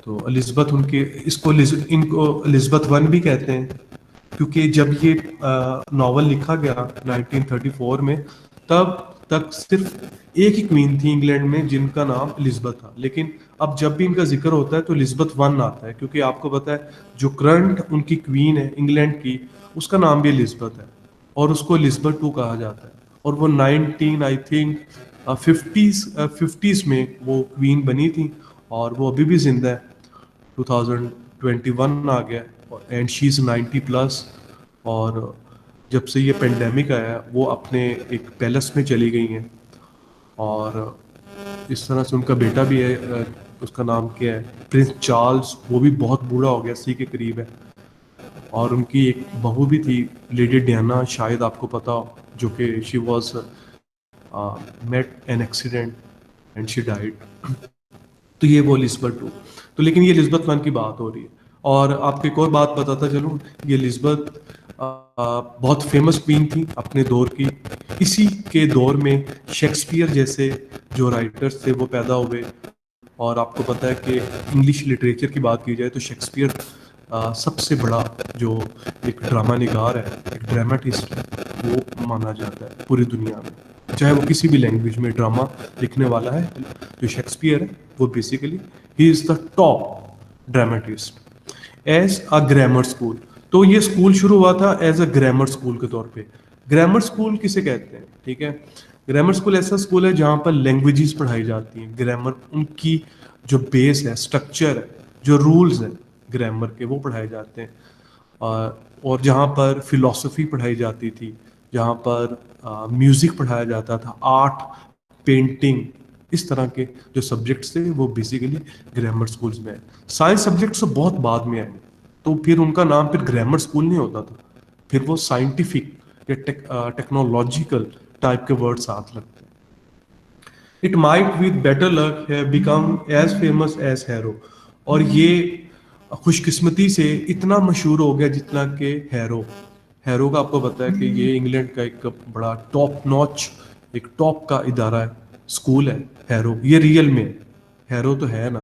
तो एलिज़ाबेथ उनके इनको एलिज़ाबेथ वन भी कहते हैं, क्योंकि जब ये नावल लिखा गया 1934 में, तब तक सिर्फ एक ही क्वीन थी इंग्लैंड में जिनका नाम एलिज़ाबेथ था। लेकिन अब जब भी इनका जिक्र होता है तो एलिज़ाबेथ वन आता है, क्योंकि आपको पता है जो करंट उनकी क्वीन है इंग्लैंड की, उसका नाम भी एलिज़ाबेथ है और उसको एलिज़ाबेथ टू कहा जाता है। और वो 19 आई थिंक 50s में वो क्वीन बनी थी, और वो अभी भी जिंदा है। 2021 आ गया एंड शी इज़ 90 प्लस। और जब से ये पेंडेमिक आया वो अपने एक पैलेस में चली गई हैं। और इस तरह से उनका बेटा भी है, उसका नाम क्या है, प्रिंस चार्ल्स, वो भी बहुत बूढ़ा हो गया, 80 के करीब है। और उनकी एक बहू भी थी, लेडी डियाना, शायद आपको पता हो, जो कि she was met an accident and she died. तो ये वो एलिज़ाबेथ टू। तो लेकिन ये एलिज़ाबेथ वन की बात हो रही है। और आपको एक और बात बताता चलूँ, ये एलिज़ाबेथ बहुत फेमस क्वीन थी अपने दौर की। इसी के दौर में शेक्सपियर जैसे जो राइटर्स थे वो पैदा हुए। और आपको पता है कि इंग्लिश लिटरेचर की बात की जाए तो शेक्सपियर सबसे बड़ा जो एक ड्रामा निगार है, एक ड्रामेटिस्ट है, वो माना जाता है पूरी दुनिया में। चाहे वो किसी भी लैंग्वेज में ड्रामा लिखने वाला है, जो शेक्सपियर है वो basically he is the top dramatist as a grammar school. तो ये स्कूल शुरू हुआ था एज अ ग्रामर स्कूल के तौर पे। ग्रामर स्कूल किसे कहते हैं, ठीक है? ग्रामर स्कूल ऐसा स्कूल है जहाँ पर लैंग्वेजेस पढ़ाई जाती हैं। ग्रामर उनकी जो बेस है, स्ट्रक्चर है, जो रूल्स हैं ग्रामर के, वो पढ़ाए जाते हैं। और जहाँ पर फिलॉसफी पढ़ाई जाती थी, जहाँ पर म्यूज़िक पढ़ाया जाता था, आर्ट, पेंटिंग, इस तरह के जो सब्जेक्ट्स थे वो बेसिकली ग्रामर स्कूल्स में है। साइंस सब्जेक्ट्स तो बहुत बाद में आए, तो फिर उनका नाम फिर ग्रामर स्कूल नहीं होता था, फिर वो साइंटिफिक या टेक्नोलॉजिकल टाइप के वर्ड साथ लगते हैं। It might with better luck have become as famous as Harrow. और ये खुशकिस्मती से इतना मशहूर हो गया जितना कि हैरो। हैरो का आपको पता है कि ये इंग्लैंड का एक बड़ा टॉप नॉच, एक टॉप का इदारा है, स्कूल है हैरो। ये रियल में है, हैरो तो है ना,